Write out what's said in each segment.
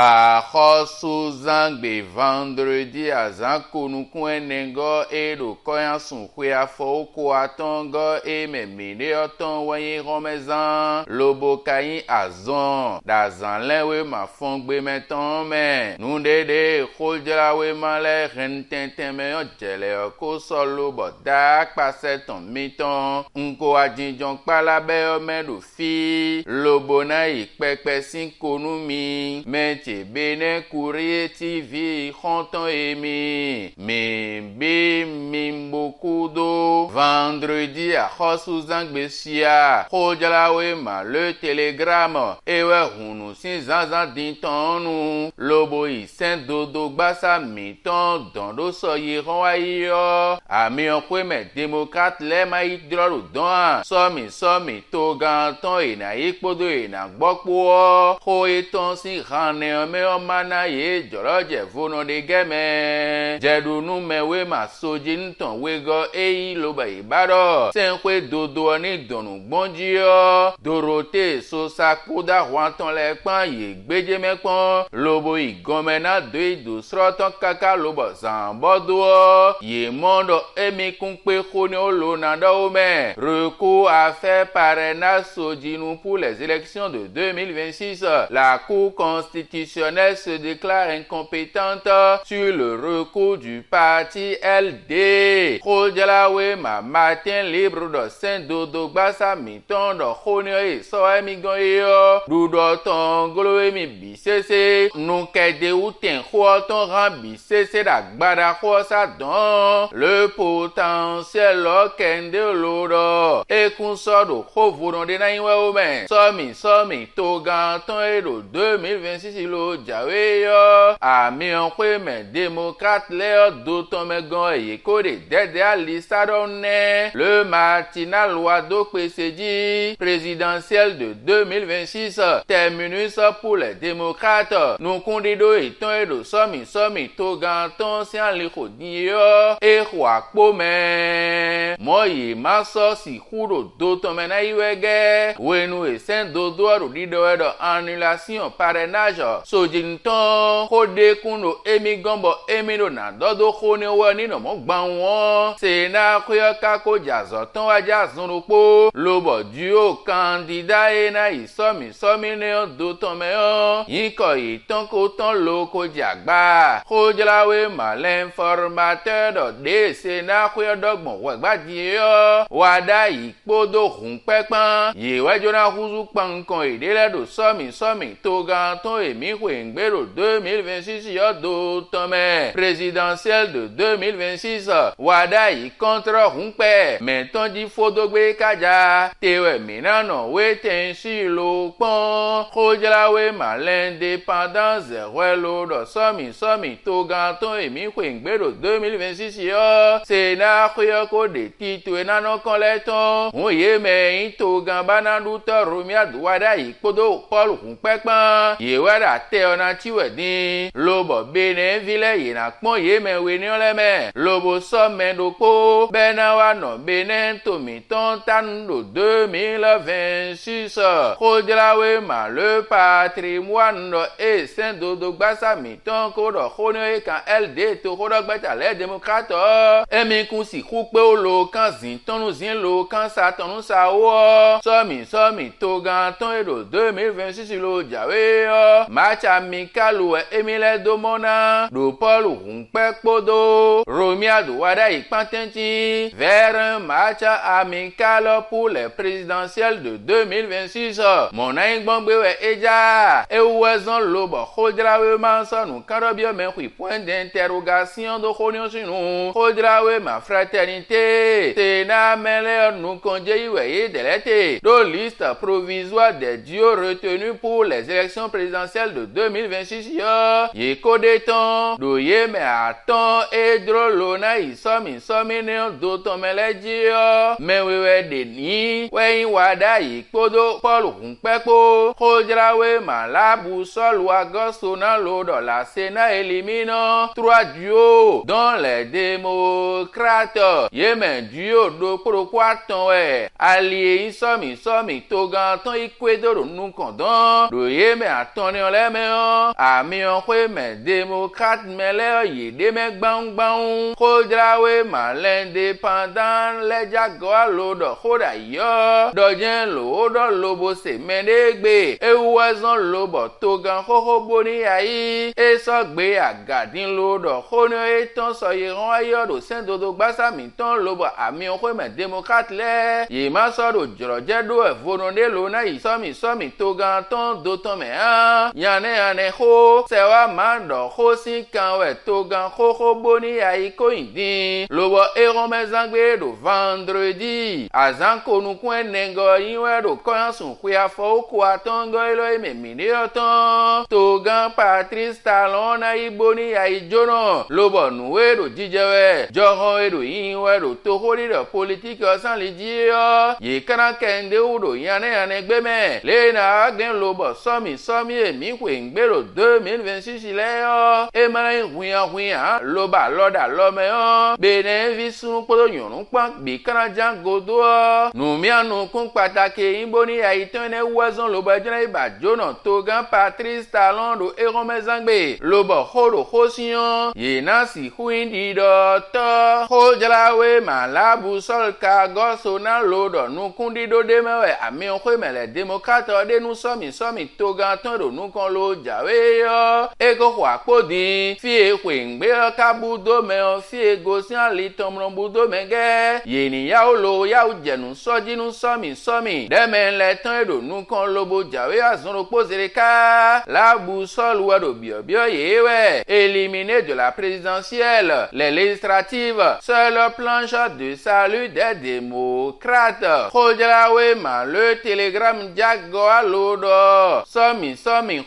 A xosu zangbe vendredi a zankonukun enengo e do koyan sun kwe afo oko atongo e memide oton wanyi romezan lobo kayin azon da zanlewe ma fongbe meton me nundede kholjalawe male rententen me yon jele ko solo bo dak paseton miton nko ajinjon palabe o medu fi lobo na ipepe sin konumi Meche bene courrier TV konton emi Membe mimbokudo Vendredi a khosu zangbesia Khojalawe ma le telegramme Ewe hunu sin zanzan dintonu Lobo i sen dodo gbasa miton Dondo soye ronwayo Ami onkwe me demokrate le ma idrolu don Somi to ganton e na ikpodo e na gbokpo Ho eton si Rane me o mana ye joroje vono de geme jedunu mewe ma sojin ton wego eyi loba ibaro senkwe dodo ni donu gbonjio Dorote sosa kuda wanton le pan ye gbeje mepon lobo igomena do ido sroton kaka lobo zambodo ye mondo emi kunpe khoni olona do me recours à faire parrainage sojinu pour les élections de 2026 la cour constitutionnelle se déclare incompétente sur le recours du parti LD. Khojalawe ma matin libre de Saint-Dodo gbasa miton do khonio e so emigon yo. Dudo tongolo emi bisese. Nukede uten khouton ran bisese da gbada khosa don. Le potentiel okende lodo. E kunsodo khovodon de na inwe omen. Somi toganton e do 2026 lo jawe yo ami onkwe me démocrate le d'autant me gan e ko de dede alisado ne le matinal wado PCD présidentiel de 2026 terminus pour les démocrates nous kondido eton edo somi to ganton si an le khodin yo e kwa po me moyi maso si kudo d'autant me na iwege wenu e sen dodo ro dido edo annulation parrainage sojinton kode kuno emi gombo emi do na dodo khoni wo ni no mo gba won se na khoyoka ko jazoton wa jazun po lobo duo candidat e na isomi ne do ton me o yiko iton ko ton lo ko jagba khojalawe ma l'informateur do de se na khoyodogbon wo gba di yo wada ipodo hun pepan ye wajona huzu pankan idele do somi to ganton emi Ngbero 2026 yo do tome présidentiel de 2026 wada yi contre hunpe menton di fodogbe kaja tewe minano weten si lo pon khojalawe ma l'indépendance zero do somi to ganton emi Ngbero 2026 yo sena khoyoko de titu enano koleton oye me to gambana du to romia wada yi podo Paul hunpepan ye wada te ona chiwe din lobo bene vile yina pon ye mewe ni oleme lobo so mendoko bena wa no bene to mi ton tan do 2026 khojalawe ma le patrimoine do e Saint-Dodo gbasa mi ton ko do khoni e kan LD to ko do gbeta le démocrate emi kun si ku pe o lo kan zin tonu zin lo kan sa tonu sa wo somi to gan ton e do 2026 lo jawe match amical Emile Domona do Paul Humpe Podo Romia do wada ipantenti vers un match amical pour les présidentielles de 2026 mon aigbongbe we eja ewezon lobo khojalawe mansonu karobio me point d'interrogation do khonion sinu khojalawe ma fraternité tena mele nu konje iwe delete do liste provisoire des dieux retenus pour les élections présidentielles de 2026 yo ye kodeton do ye me aton edrolona isomi ne do ton meleji yo me wewe de ni we wada ipodo Paul hunpepo khojalawe malabu sol agosto na lo do la Sénat élimine 3 duos dans les démocrates ye me duo do pro kwaton we allié isomi to ganton ikwedo do nu kondon do ye me atoni ole me o ami on kwe me démocrate me le ye de me gbangban ko drawe ma l'indépendant le jago lo do khoda yo do jen lo do lobo se menegbe e wazon lobo to gan koko boni ayi e so gbe agadin lo do khono e ton so ye ran ayo do sen dodo gbasa mi ton lobo ami on kwe me démocrate le ye ma so do joroje do e vononde lo na yi so mi to gan ton do ton me an yane ho se wa ma do ho si kan we to gan koko boni ayi ko indin lobo e ron me zangbe do vendredi azan ko nu kun nengo yin we do ko sun ku ya fo ko atongo ilo me mini oton to gan Patrice Talon na iboni ayi jono lobo nu we do jijewe joho e do yin we do to hori do politique san li di yo ye kana kende u do yane gbe me le na agben lobo somi emi kwe ngbero 2026 le yo e mara huyan loba loda lome yo bene vi sunu podo yorun pa bi kana jangodo nu mi anu kun patake iboni ayi ton ne wazon lobo jena iba jona to gan Patrice Talon do eron mezangbe lobo horo hosian ye na si huindi do to ho jalawe malabu sol ka goso na lodo nu kundi do de mewe ami on kwe mele démocrate de nu somi to gan ton do nu kon lo jawe yo e ko kwa podi fi e kwe ngbe ka budo me o fi e go si an li tomron budo mege ye ni ya o lo ya o jenu soji nu somi de men le ton do nu kon lobo jawe azon ro posere ka la boussole wa do bio yewe éliminé de la présidentielle les législatives sur le planche de salut des démocrates Khojalawe ma le télégramme jago alodo somi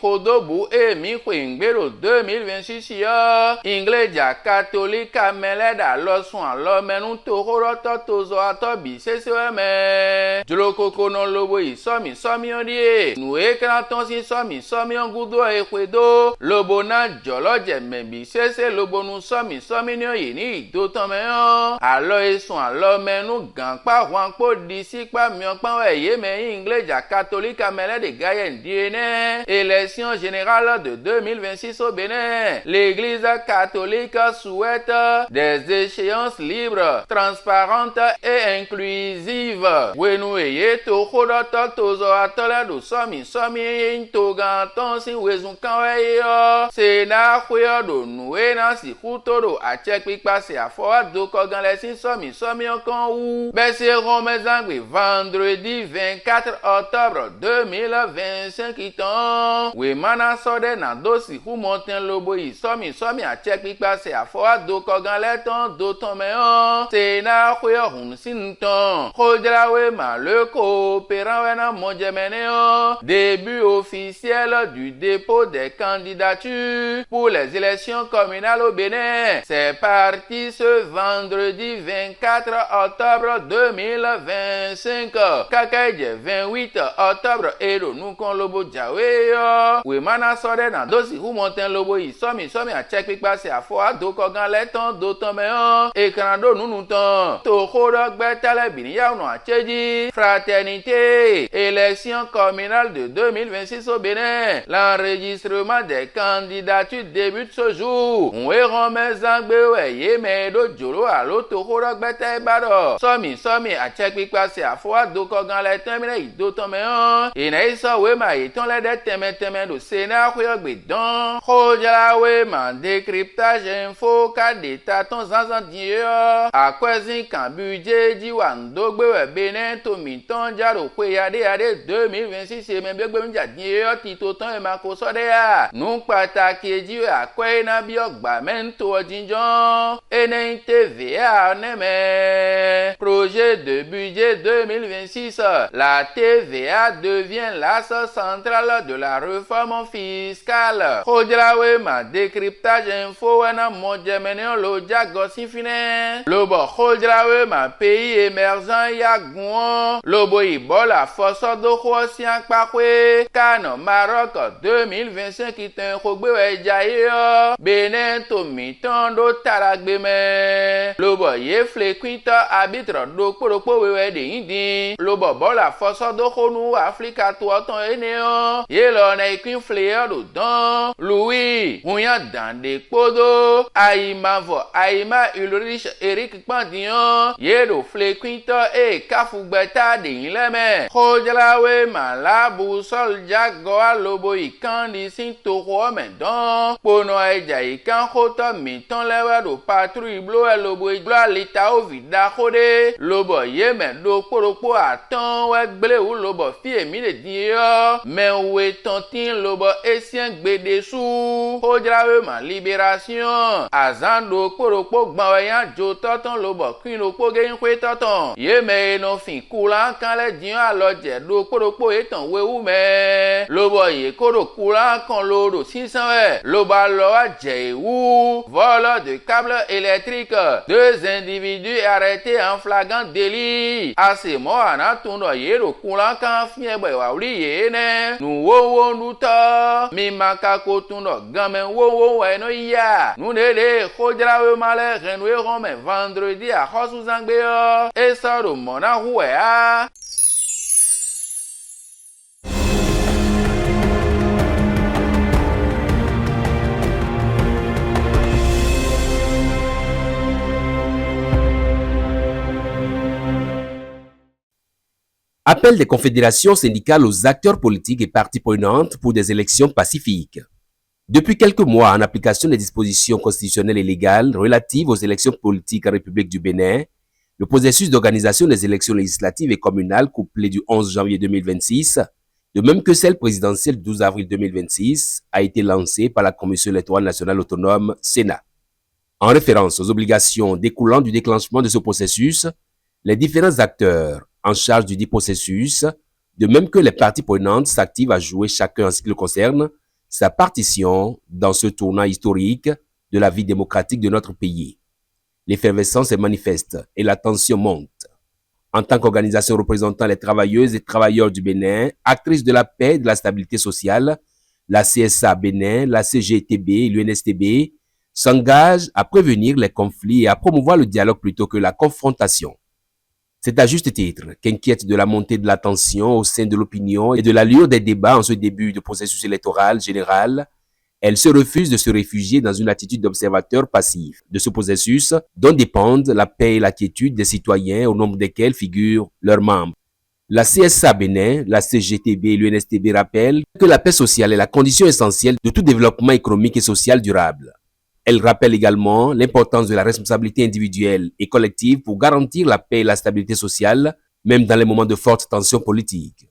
khodobu e mi kwingbero 2026 yo ingleja katolika meleda losun alomenu to horoto tozo atobi seseweme jolokoko no lobo yi somi odie nu e kan ton si somi ongudo ekwedo lobo na joloje mebi sese lobo nu somi ni oyi ni ido ton me yo alo esun alomenu gan pa wan po di sipa mi opan we ye me ingleja katolika melede gaye ndiene élection générale de 2026 au Bénin l'église catholique souhaite des échéances libres transparentes et inclusives wenu eye to khodoto tozo atola do somi to gan ton si wezun kan we yo se na khwe do nu e na si khuto do a che pipa se afo do ko gan le si somi kan wu be se ron mezangbe vendredi 24 octobre 2025 itan we mana so de na do si hu monten lobo yi somi a che pipa se afo do ko gan le ton do ton me on se na khwe hun sin ton Khojalawe ma le coopérant we na monjemene on début officiel du dépôt des candidatures pour les élections communales au Bénin. C'est parti ce vendredi 24 octobre 2025. Kakaje 28 octobre ero nu kon lobo jawe yo. We mana sore na dosi hu monten lobo yi somi a check pipa se afo ado ko gan le ton do ton me on. Ekran do nunu ton. To khodo gbe tele bini ya no acheji. Fraternité. Élection communale de 2026 au Bénin. L'enregistrement des candidatures débute ce jour. On est remis zangbe we ye me do jolo alo to khodo gbe te bado. Somi a check pipa se afo ado ko gan le termine ido ton me on. Ina iso we ma iton le de teme do sena khwe gbe don. Khojalawe ma décryptage info ka d'état ton zanzan die yo. Akwezin kan budget di wa ndogbe we Bénin to mi ton jaro khwe ade 2026 me begbe mi jadie yo ti to ton e ma ko so de ya. Nu pataki ji akwe na bi ogba mento odinjon. Enen TVA ne me. Projet de budget 2026. La TVA devient l'axe central de la réforme fiscale. Khojalawe ma décryptage info wana monjemene lo jago sifine. Lobo Khojalawe ma pays émergent ya guon. Lobo ibola foso do khosian pakwe. Kano Maroc 2025 iten khogbe we jaye yo. Benin to miton do taragbe me. Lobo ye flequita arbitre do kporopo wewe de indi. Lobo bola foso do Konu Afrika Tuaton Eneo, Yelon Ekin Flair Don, Louis, Huyan Dande Podo, Aïmavo, Aïma Ulrich Eric Pandion, Yedo Flequinto et Kafugbeta de Inleme, Hodjalawe Malabu Sol Jack Goa Lobo Ikandi Sinto Mendon, Pono Eja Ikan Hota Miton Lewa do Patrouille Blo Lobo Igla Lita Ovida Hode, Lobo Yemen do Poropo Aton Wegbele ou Lobo Fie Mine Dio, Menwe Tontin Lobo Essien Gbedesu, Hodjalawe Ma Libération, Azando Poropo Gbawayan Jo Toton Lobo Kino Pogen Kwe Toton, Yeme no fin Kula Kan le Dion Aloje do Poropo Eton We Ume, Lobo Ye Koro Kula Kan Lodo 600 Loba Loa Jehu, vol de câbles électriques, 2 individus arrêtés en flagrant délit. Asemo Anatuno Yero Kula Kan Fiebe Wawli Yene, Nu Wo Nuta, Mimaka Kotuno Gamen Wo Weno Ya, Nu Nede Kodra Male Renwe Rome vendredi à Hosuzangbeo, et ça de Mona Huea. Appel des confédérations syndicales aux acteurs politiques et parties prenantes pour des élections pacifiques. Depuis quelques mois, en application des dispositions constitutionnelles et légales relatives aux élections politiques en République du Bénin, le processus d'organisation des élections législatives et communales couplées du 11 janvier 2026, de même que celle présidentielle du 12 avril 2026, a été lancé par la Commission électorale nationale autonome Sénat. En référence aux obligations découlant du déclenchement de ce processus, les différents acteurs en charge du dit processus, de même que les parties prenantes s'activent à jouer chacun en ce qui le concerne, sa partition dans ce tournant historique de la vie démocratique de notre pays. L'effervescence est manifeste et la tension monte. En tant qu'organisation représentant les travailleuses et travailleurs du Bénin, actrice de la paix et de la stabilité sociale, la CSA Bénin, la CGTB et l'UNSTB s'engagent à prévenir les conflits et à promouvoir le dialogue plutôt que la confrontation. C'est à juste titre qu'inquiète de la montée de la tension au sein de l'opinion et de l'allure des débats en ce début de processus électoral général, elle se refuse de se réfugier dans une attitude d'observateur passif de ce processus dont dépendent la paix et la quiétude des citoyens au nombre desquels figurent leurs membres. La CSA Bénin, la CGTB et l'UNSTB rappellent que la paix sociale est la condition essentielle de tout développement économique et social durable. Elle rappelle également l'importance de la responsabilité individuelle et collective pour garantir la paix et la stabilité sociale, même dans les moments de forte tension politique.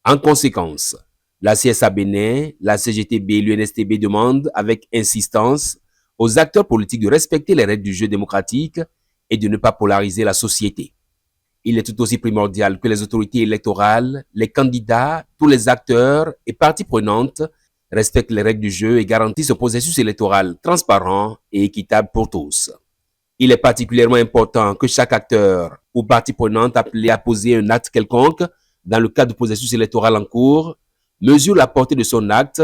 En conséquence, la CSA Bénin, la CGTB et l'UNSTB demandent avec insistance aux acteurs politiques de respecter les règles du jeu démocratique et de ne pas polariser la société. Il est tout aussi primordial que les autorités électorales, les candidats, tous les acteurs et parties prenantes respectent les règles du jeu et garantissent un processus électoral transparent et équitable pour tous. Il est particulièrement important que chaque acteur ou partie prenante appelé à poser un acte quelconque dans le cadre du processus électoral en cours mesure la portée de son acte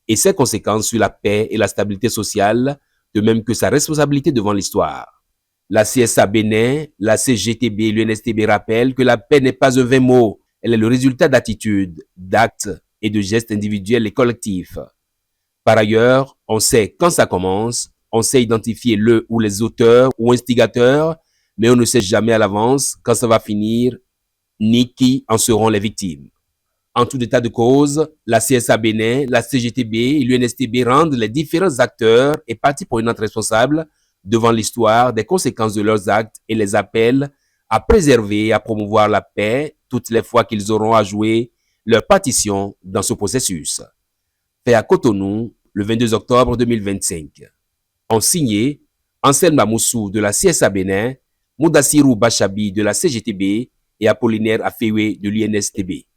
et ses conséquences sur la paix et la stabilité sociale, de même que sa responsabilité devant l'histoire. La CSA Bénin, la CGTB et l'UNSTB rappellent que la paix n'est pas un vain mot, elle est le résultat d'attitudes, d'actes et de gestes individuels et collectifs. Par ailleurs, on sait quand ça commence, on sait identifier le ou les auteurs ou instigateurs, mais on ne sait jamais à l'avance quand ça va finir, ni qui en seront les victimes. En tout état de cause, la CSA Bénin, la CGTB et l'UNSTB rendent les différents acteurs et parties prenantes responsables devant l'histoire des conséquences de leurs actes et les appellent à préserver et à promouvoir la paix toutes les fois qu'ils auront à jouer leur partition dans ce processus. Fait à Cotonou, le 22 octobre 2025. Ont signé Anselme Mamoussou de la CSA Bénin, Moudassirou Bachabi de la CGTB et Apollinaire Afewe de l'UNSTB.